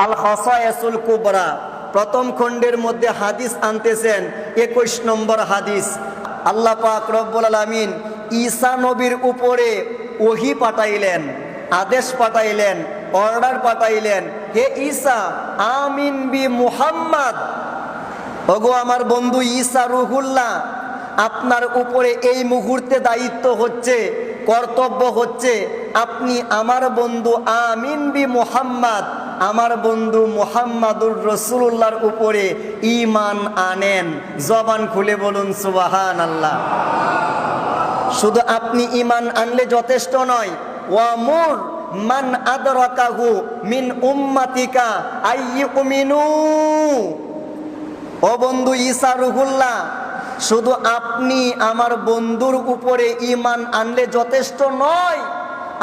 আল খাসায়াসুল কুবরা প্রথম খণ্ডের মধ্যে হাদিস আনতেছেন 21 নম্বর হাদিস। আল্লাহ পাক রব্বুল আলামিন ঈসা নবীর উপরে ওহী পাঠাইলেন, আদেশ পাঠাইলেন, অর্ডার পাঠাইলেন, হে ঈসা আমিন বি মুহাম্মদ, ওগো আমার বন্ধু ঈসা রুহুল্লাহ, আপনার উপরে এই মুহূর্তে দায়িত্ব হচ্ছে, কর্তব্য হচ্ছে, আপনি আমার বন্ধু আমিন বি মুহাম্মদ, আমার বন্ধু মুহাম্মাদুর রাসূলুল্লাহর উপরে ঈমান আনেন। জবান খুলে বলুন সুবহানাল্লাহ। শুধু আপনি ঈমান আনলে যথেষ্ট নয়, ওয়ামুর মান আদরাকাহু মিন উম্মাতিকা আইয়ুমিনু, ও বন্ধু ঈসা রুহুল্লাহ, শুধু আপনি আমার বন্ধুর উপরে ঈমান আনলে যথেষ্ট নয়,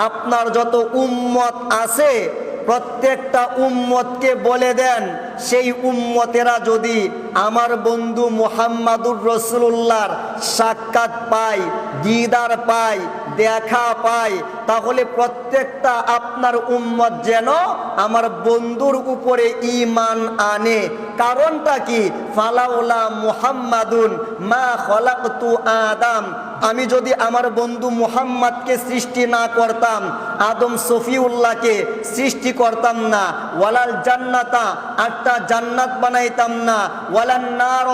আপনার যত উম্মত আছে প্রত্যেকটা উম্মতকে বলে দেন, সেই উম্মতেরা যদি আমার বন্ধু মুহাম্মাদুর রাসূলুল্লাহর সাক্ষাৎ পায়, দিদার পায়, দেখা পায়, তাহলে প্রত্যেকটা আপনার উম্মত যেন আমার বন্ধুর উপরে ঈমান আনে। কারণটা কি? ফালাউলা মুহাম্মাদুন মা খলাকতু আদম, আমি যদি আমার বন্ধু মুহাম্মাদকে সৃষ্টি না করতাম, আদম সফিউল্লাহকে সৃষ্টি করতাম না, ওয়ালাল জান্নাতা, 8টা জান্নাত বানাইতাম না, ওয়ালান নার,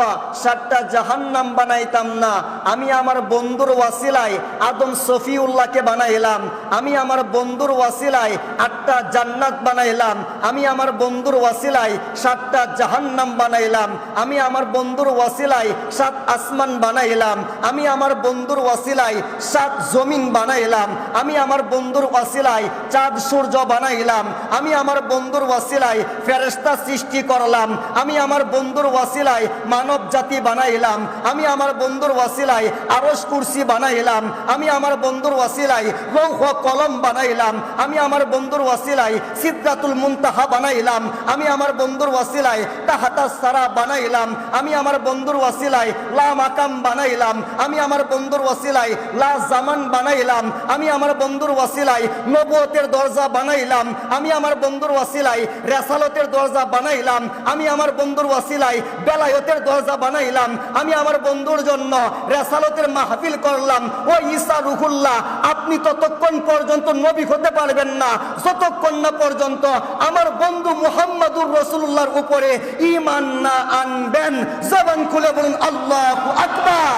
7টা জাহান্নাম বানাইতাম না। আমি আমার বন্ধুর ওয়াসিলায় আদম সফিউল্লাহকে বানাইলাম, আমি আমার বন্ধুর ওয়াসিলায় 8টা জান্নাত বানাইলাম, আমি আমার বন্ধুর ওয়াসিলায় 7টা জাহান্নাম বানাইলাম, আমি আমার বন্ধুর ওয়াসিলায় 7 আসমান বানাইলাম, আমি আমার বন্ধুর ওয়াসিলায় 7 জমিন বানাইলাম, আমি আমার বন্ধুর ওয়াসিলায় চাঁদ সূর্য বানাইলাম, আমি আমার বন্ধুর ওয়াসিলায় ফেরেশতা সৃষ্টি করলাম, আমি আমার বন্ধুর ওয়াসিলায় মানব জাতি বানাইলাম, আমি আমার বন্ধুর ওয়াসিলায় আরশ কুরসি বানাইলাম, আমি আমার বন্ধুর ওয়াসিলায় লৌহ কলম বানাইলাম, আমি আমার বন্ধুর ওয়াসিলায় সিদরাতুল মুনতাহা বানাইলাম, আমি আমার বন্ধুর ওয়াসিলায় তাহাতাস সারা বানাইলাম, আমি আমার বন্ধুর ওয়াসিলায় লা মাকাম বানাইলাম, আমি আমার বন্ধুর ওয়াসিলায় লা জামান বানাইলাম, আমি আমার বন্ধুর ওয়াসিলায় নবুয়তের দরজা বানাইলাম, আমি আমার বন্ধুর ওয়াসিলায় রিসালাতের দরজা বানাইলাম, আমি আমার বন্ধুর ওয়াসিলায় বেলায়েতের দরজা বানাইলাম, আমি আমার বন্ধুর জন্য রিসালাতের মাহফিল করলাম। ও ঈসা রুহুল্লাহ, আপনি ততক্ষণ পর্যন্ত নবী হতে পারবেন না যতক্ষণ না পর্যন্ত আমার বন্ধু মুহাম্মাদুর রাসূলুল্লাহর উপরে ঈমান না আনবেন। জবান খুলে বলুন আল্লাহু আকবার।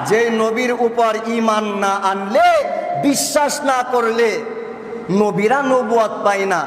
যে নবীর উপর ঈমান না আনলে, বিশ্বাস না করলে, নবীরা নবুয়ত পায় না।